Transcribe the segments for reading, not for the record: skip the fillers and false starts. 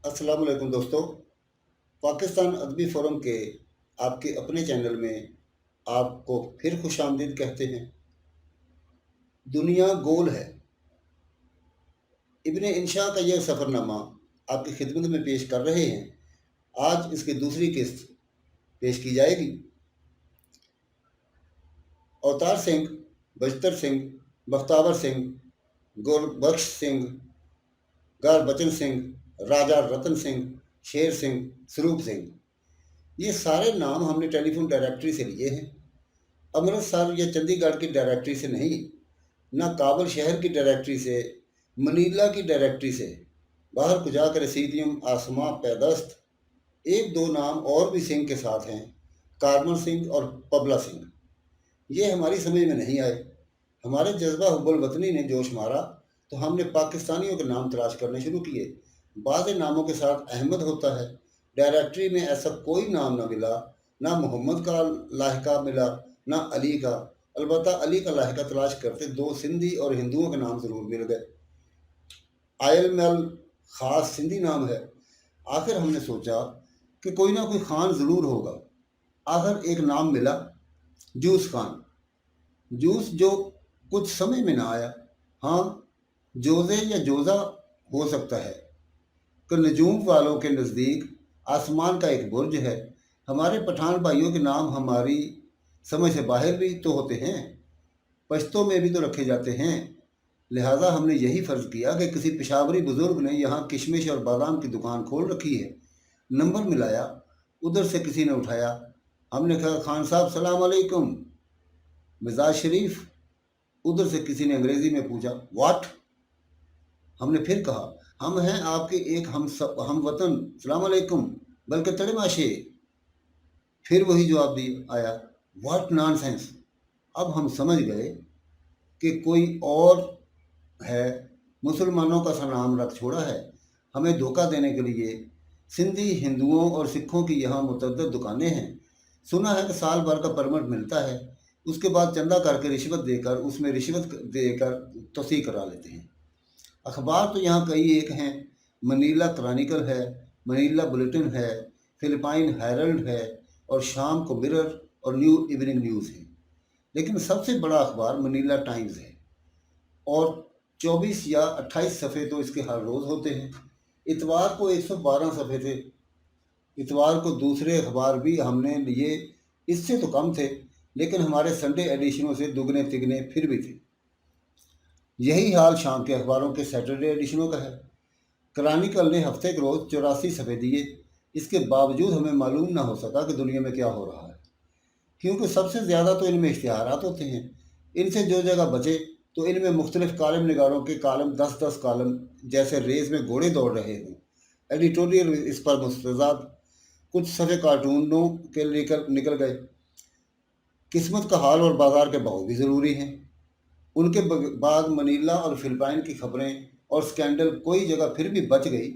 अस्सलाम वालेकुम दोस्तों। पाकिस्तान अदबी फ़ोरम के आपके अपने चैनल में आपको फिर खुश आमदीद कहते हैं। दुनिया गोल है। इब्ने इंशा का यह सफ़रनामा आपकी खिदमत में पेश कर रहे हैं। आज इसकी दूसरी किस्त पेश की जाएगी। अवतार सिंह, बचतर सिंह, बख्तावर सिंह, गुरबख्श सिंह, गुरबचन सिंह, राजा रतन सिंह, शेर सिंह, स्वरूप सिंह, ये सारे नाम हमने टेलीफोन डायरेक्टरी से लिए हैं। अमृतसर या चंडीगढ़ की डायरेक्टरी से नहीं, ना काबुल शहर की डायरेक्टरी से, मनीला की डायरेक्टरी से। बाहर कुजा कर रसीदियम आसमां पैदस्त। एक दो नाम और भी सिंह के साथ हैं, कारमल सिंह और पबला सिंह। ये हमारी समझ में नहीं आए। हमारे जज्बा हुब्बुल वतनी ने जोश मारा तो हमने पाकिस्तानियों के नाम तलाश करने शुरू किए। बाद नामों के साथ अहमद होता है। डायरेक्टरी में ऐसा कोई नाम ना मिला, ना मोहम्मद का लाहिका मिला, ना अली का। अलबत्ता अली का लाहिका तलाश करते दो सिंधी और हिंदुओं के नाम ज़रूर मिल गए। आयल मल ख़ास सिंधी नाम है। आखिर हमने सोचा कि कोई ना कोई खान ज़रूर होगा। आखिर एक नाम मिला, जूस खान। जूस जो कुछ समय में ना आया। हाँ, जोज़े या जोज़ा हो सकता है कि नजूम वालों के नज़दीक आसमान का एक बुर्ज है। हमारे पठान भाइयों के नाम हमारी समझ से बाहर भी तो होते हैं, पश्तों में भी तो रखे जाते हैं। लिहाजा हमने यही फ़र्ज़ किया कि किसी पेशावरी बुज़ुर्ग ने यहाँ किशमिश और बादाम की दुकान खोल रखी है। नंबर मिलाया, उधर से किसी ने उठाया। हमने कहा, खान साहब सलाम अलैकुम, मिजाज शरीफ। उधर से किसी ने अंग्रेज़ी में पूछा, वाट। हमने फिर कहा, हम हैं आपके एक हम वतन, सलाम अलैकुम, बल्कि तड़े माशे। फिर वही जवाब दिया आया, व्हाट नॉनसेंस। अब हम समझ गए कि कोई और है, मुसलमानों का सा नाम रख छोड़ा है हमें धोखा देने के लिए। सिंधी, हिंदुओं और सिखों की यहाँ मुतअद्दिद दुकानें हैं। सुना है कि साल भर का परमिट मिलता है, उसके बाद चंदा करके रिश्वत देकर उसमें रिश्वत देकर तोसी करा लेते हैं। अखबार तो यहाँ कई एक हैं। मनीला क्रॉनिकल है, मनीला बुलेटिन है, फिलिपाइन हेरल्ड है और शाम को मिरर और न्यू इवनिंग न्यूज़ है। लेकिन सबसे बड़ा अखबार मनीला टाइम्स है और 24 या 28 सफ़े तो इसके हर रोज़ होते हैं। इतवार को 112 सफ़े थे। इतवार को दूसरे अखबार भी हमने लिए, इससे तो कम थे, लेकिन हमारे संडे एडिशनों से दुगने तिगने फिर भी थे। यही हाल शाम के अखबारों के सैटरडे एडिशनों का है। क्रॉनिकल ने हफ्ते के रोज़ 84 सफ़े दिए। इसके बावजूद हमें मालूम ना हो सका कि दुनिया में क्या हो रहा है, क्योंकि सबसे ज़्यादा तो इनमें इश्तिहारात होते हैं। इनसे जो जगह बचे तो इनमें मुख्तलिफ कालम निगारों के कालम 10-10 कालम, जैसे रेस में घोड़े दौड़ रहे हों। एडिटोरियल इस पर मुस्तज़ाद। कुछ सफ़े कार्टूनों के लेकर निकल गए। किस्मत का हाल और बाज़ार के भाव भी ज़रूरी हैं। उनके बाद मनीला और फिलिपाइन की खबरें और स्कैंडल कोई जगह फिर भी बच गई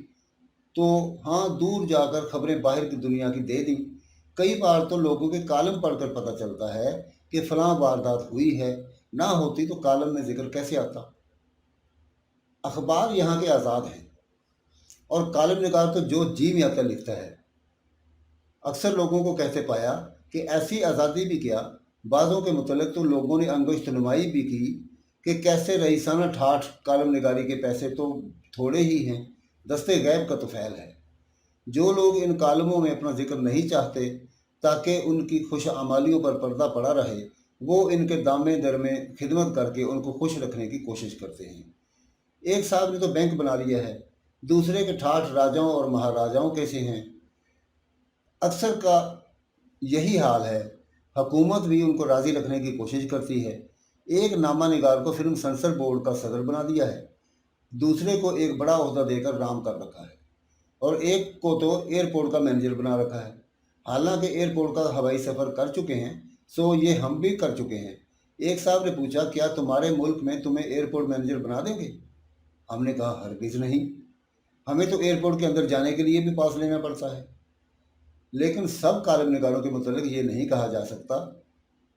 तो हाँ, दूर जाकर खबरें बाहर की दुनिया की दे दी। कई बार तो लोगों के कालम पढ़कर पता चलता है कि फलां वारदात हुई है, ना होती तो कालम में जिक्र कैसे आता। अखबार यहाँ के आज़ाद हैं और कालम निगार तो जो जी में आता लिखता है। अक्सर लोगों को कहते पाया कि ऐसी आज़ादी भी क्या, बाज़ों के मुतल्लिक़ तो लोगों ने अंगुश्त नुमाई भी की कि कैसे रईसाना ठाठ कालम निगारी के पैसे तो थोड़े ही हैं, दस्ते गैब का तो फैल है। जो लोग इन कालमों में अपना जिक्र नहीं चाहते ताकि उनकी खुश आमालियों पर पर्दा पड़ा रहे, वो इनके दामे दर में खिदमत करके उनको खुश रखने की कोशिश करते हैं। एक साहब ने तो बैंक बना लिया है, दूसरे के ठाठ राजाओं और महाराजाओं कैसे हैं। अक्सर का यही हाल है। हुकूमत भी उनको राज़ी रखने की कोशिश करती है। एक नामा निगार को फिल्म सेंसर बोर्ड का सदर बना दिया है, दूसरे को एक बड़ा ओहदा देकर राम कर रखा है और एक को तो एयरपोर्ट का मैनेजर बना रखा है। हालांकि एयरपोर्ट का हवाई सफ़र कर चुके हैं, सो ये हम भी कर चुके हैं। एक साहब ने पूछा, क्या तुम्हारे मुल्क में तुम्हें एयरपोर्ट मैनेजर बना देंगे? हमने कहा, हरगिज़ नहीं, हमें तो एयरपोर्ट के अंदर जाने के लिए भी पास लेना पड़ता है। लेकिन सब कालम निगारों के मुतल्लिक़ ये नहीं कहा जा सकता,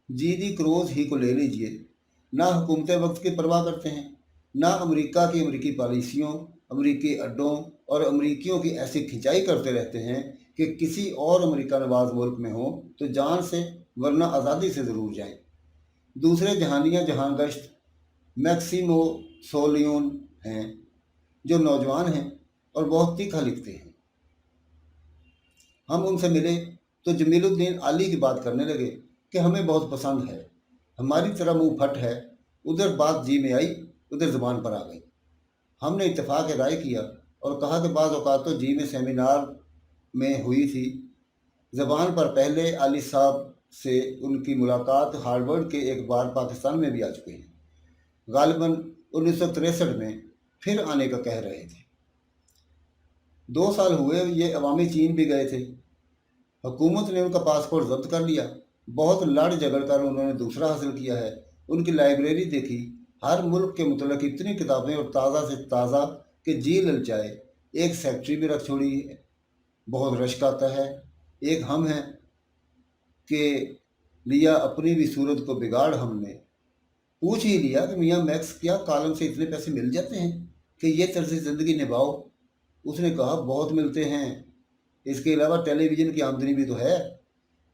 जीदी क्रोज़ ही को ले लीजिए। ना हुकूमतें वक्त की परवाह करते हैं, ना अमेरिका की अमरीकी पॉलिसियों अमरीकी अड्डों और अमरीकियों की ऐसी खिंचाई करते रहते हैं कि किसी और अमेरिका नवाज मुल्क में हो तो जान से वरना आज़ादी से ज़रूर जाएं। दूसरे जहानिया जहांगश्त मैक्सिमो सोलियून हैं, जो नौजवान हैं और बहुत तीखा लिखते हैं। हम उनसे मिले तो जमीलुद्दीन आली की बात करने लगे कि हमें बहुत पसंद है, हमारी तरह मुंह फट है, उधर बात जी में आई, उधर ज़ुबान पर आ गई। हमने इत्तेफाक राय किया और कहा कि बाज़ औक़ात तो जी में सेमिनार में हुई थी। ज़बान पर पहले आली साहब से उनकी मुलाकात हार्वर्ड के एक बार पाकिस्तान में भी आ चुके हैं, गालिबन 1963 में फिर आने का कह रहे थे। 2 साल हुए ये अवामी चीन भी गए थे। हुकूमत ने उनका पासपोर्ट जब्त कर लिया। बहुत लड़ झगड़ कर उन्होंने दूसरा हासिल किया है। उनकी लाइब्रेरी देखी, हर मुल्क के मुतल्लिक़ इतनी किताबें और ताज़ा से ताज़ा कि जी ललचाए। एक सेक्रेटरी भी रख छोड़ी है। बहुत रश्क आता है। एक हम हैं कि लिया अपनी भी सूरत को बिगाड़ हमने। पूछ ही लिया कि मियाँ मैक्स क्या कॉलम से इतने पैसे मिल जाते हैं कि ये तर्ज़ ज़िंदगी निभाओ? उसने कहा बहुत मिलते हैं, इसके अलावा टेलीविज़न की आमदनी भी तो है।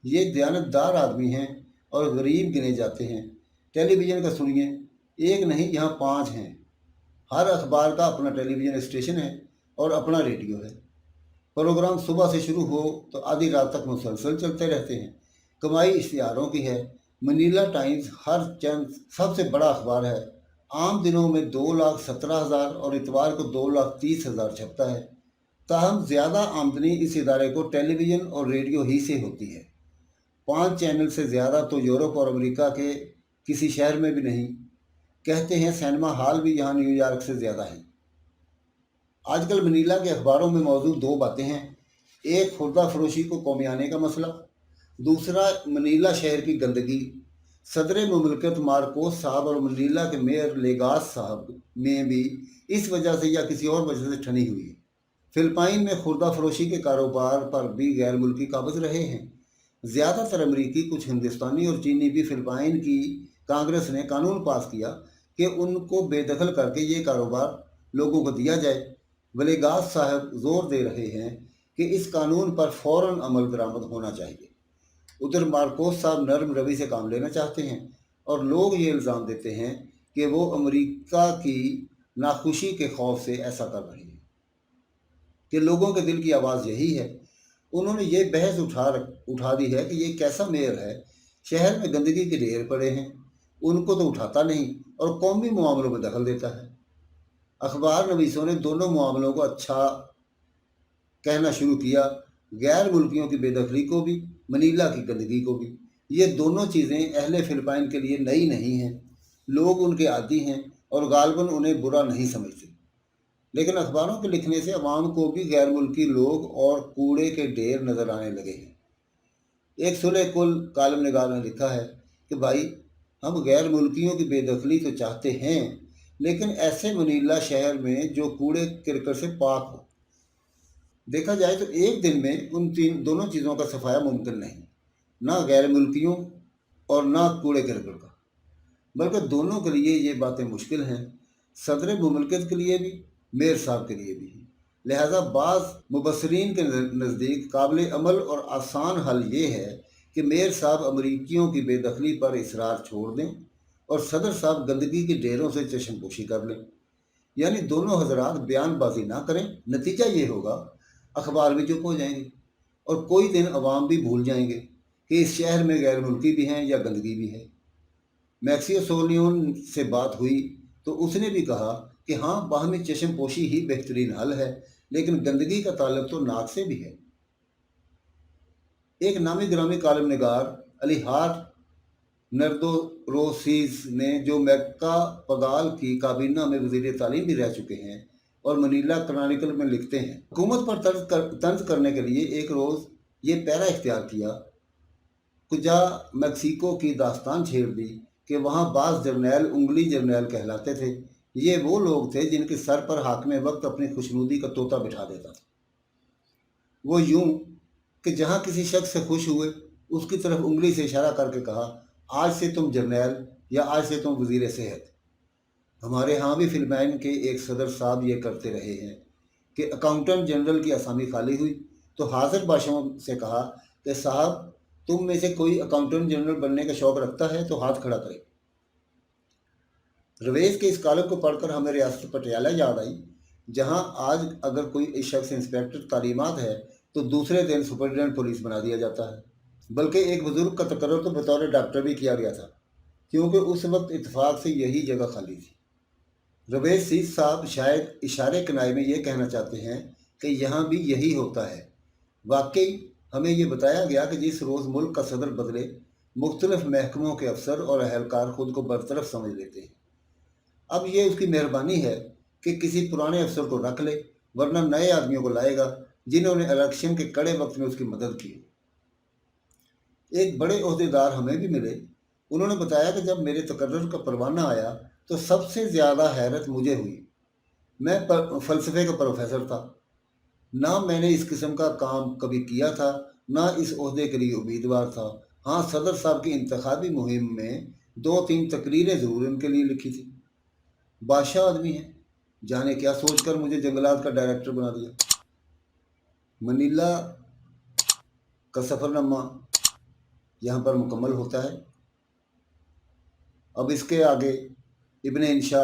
ये दयानतदार आदमी हैं और गरीब गिने जाते हैं। टेलीविज़न का सुनिए, एक नहीं यहाँ 5 हैं। हर अखबार का अपना टेलीविज़न स्टेशन है और अपना रेडियो है। प्रोग्राम सुबह से शुरू हो तो आधी रात तक मुसलसल चलते रहते हैं। कमाई इश्तिहारों की है। मनीला टाइम्स हर चंद सबसे बड़ा अखबार है। आम दिनों में 2,17,000 और इतवार को 2,30,000 छपता है। ताहम ज़्यादा आमदनी इस इदारे को टेलीविज़न और रेडियो ही से होती है। 5 चैनल से ज़्यादा तो यूरोप और अमेरिका के किसी शहर में भी नहीं। कहते हैं सिनेमा हॉल भी यहाँ न्यूयॉर्क से ज़्यादा हैं। आजकल मनीला के अखबारों में मौजूद 2 बातें हैं। एक खुर्दा फरोशी को कौमियाने का मसला, दूसरा मनीला शहर की गंदगी। सदर मुमलकत मार्कोस साहब और मनीला के मेयर लेगास साहब में भी इस वजह से या किसी और वजह से ठनी हुई है। फिलिपाइन में खुर्दा फरोशी के कारोबार पर भी गैर मुल्की काबिज रहे हैं। ज़्यादातर अमरीकी, कुछ हिंदुस्तानी और चीनी भी। फिलिपाइन की कांग्रेस ने कानून पास किया कि उनको बेदखल करके ये कारोबार लोगों को दिया जाए। वलेगास साहब जोर दे रहे हैं कि इस कानून पर फ़ौरन अमल दरामद होना चाहिए। उधर मार्कोस साहब नरम रवि से काम लेना चाहते हैं और लोग ये इल्ज़ाम देते हैं कि वो अमेरिका की नाखुशी के खौफ से ऐसा कर रहे हैं, कि लोगों के दिल की आवाज़ यही है। उन्होंने ये बहस उठा दी है कि ये कैसा मेयर है, शहर में गंदगी के ढेर पड़े हैं, उनको तो उठाता नहीं और कौमी मामलों में दखल देता है। अखबार नवीसों ने दोनों मामलों को अच्छा कहना शुरू किया, गैर मुल्कियों की बेदखली को भी, मनीला की गंदगी को भी। ये दोनों चीज़ें अहले फिलिपाइन के लिए नई नहीं हैं। लोग उनके आदी हैं और गालबन उन्हें बुरा नहीं समझते। लेकिन अखबारों के लिखने से अवाम को भी गैर मुल्की लोग और कूड़े के ढेर नज़र आने लगे हैं। एक सुलह कुल कालम निगार ने लिखा है कि भाई, हम गैर मुल्कियों की बेदखली तो चाहते हैं, लेकिन ऐसे मनीला शहर में जो कूड़े करकट से पाक हो। देखा जाए तो एक दिन में उन दोनों चीज़ों का सफाया मुमकिन नहीं, ना गैर मुल्कियों और ना कूड़े करकट का, बल्कि दोनों के लिए ये बातें मुश्किल हैं। सदर मुमलकत के लिए भी, मेयर साहब के लिए भी। लिहाजा बाज़ मुबसरीन के नज़दीक काबिल अमल और आसान हल ये है कि मेयर साहब अमरीकियों की बेदखली पर इसरार छोड़ दें और सदर साहब गंदगी के ढेरों से चश्मपोशी कर लें। यानी दोनों हजरात बयानबाजी ना करें। नतीजा ये होगा, अखबार भी चुप हो जाएंगे और कोई दिन अवाम भी भूल जाएंगे कि इस शहर में गैर मुल्की भी हैं या गंदगी भी है। मैक्सियो सोलियोन से बात हुई तो उसने भी कहा कि हाँ, बाहमी चश्मपोशी ही बेहतरीन हल है, लेकिन गंदगी का ताल्लुक तो नाक से भी है। एक नामी ग्रामी कालम निगार अलीहार नर्दोरोसीस ने, जो मक्का पगाल की काबीना में वज़ीर तालीम भी रह चुके हैं और मनीला क्रॉनिकल में लिखते हैं, हुकूमत पर तंज करने के लिए एक रोज़ ये पैरा इख्तियार किया। कुजा मैक्सिको की दास्तान छेड़ दी कि वहाँ बाज़ जर्नैल उंगली जर्नैल कहलाते थे। ये वो लोग थे जिनके सर पर हाकिम वक्त अपनी खुशनुदी का तोता बिठा देता था। वो यूं कि जहाँ किसी शख्स से खुश हुए, उसकी तरफ उंगली से इशारा करके कहा, आज से तुम जर्नैल या आज से तुम वज़ीर सेहत। हमारे यहाँ भी फिल्माइन के एक सदर साहब ये करते रहे हैं कि अकाउंटेंट जनरल की असामी खाली हुई तो हाजिर बादशाहों से कहा कि साहब तुम में से कोई अकाउंटेंट जनरल बनने का शौक रखता है तो हाथ खड़ा करे। रवेश के इस कॉलम को पढ़कर हमें रियासत पटियाला याद आई, जहां आज अगर कोई शख्स इंस्पेक्टर तालीमात है तो दूसरे दिन सुपरिटेंडेंट पुलिस बना दिया जाता है। बल्कि एक बुजुर्ग का तकर्रुर तो बतौर डॉक्टर भी किया गया था, क्योंकि उस वक्त इत्तेफाक से यही जगह खाली थी। रवेश सीस साहब शायद इशारे किनारे में ये कहना चाहते हैं कि यहाँ भी यही होता है। वाकई हमें ये बताया गया कि जिस रोज़ मुल्क का सदर बदले, मुख्तलिफ महकमों के अफसर और अहलकार खुद को बरतरफ समझ लेते हैं। अब ये उसकी मेहरबानी है कि किसी पुराने अफसर को रख ले, वरना नए आदमियों को लाएगा जिन्होंने इलेक्शन के कड़े वक्त में उसकी मदद की। एक बड़े ओहदेदार हमें भी मिले। उन्होंने बताया कि जब मेरे तकर्रुर का परवाना आया तो सबसे ज़्यादा हैरत मुझे हुई। मैं फ़लसफ़े का प्रोफेसर था, ना मैंने इस किस्म का काम कभी किया था, ना इस ओहदे के लिए उम्मीदवार था। हाँ, सदर साहब की इंतखाबी मुहिम में 2-3 तकरीरें ज़रूर इनके लिए लिखी थी। बादशाह आदमी है, जाने क्या सोचकर मुझे जंगलात का डायरेक्टर बना दिया। मनीला का सफ़रनामा यहाँ पर मुकम्मल होता है। अब इसके आगे इब्ने इंशा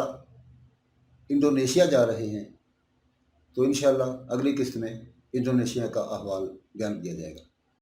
इंडोनेशिया जा रहे हैं, तो इंशाअल्लाह अगली किस्त में इंडोनेशिया का अहवाल बयान किया जाएगा।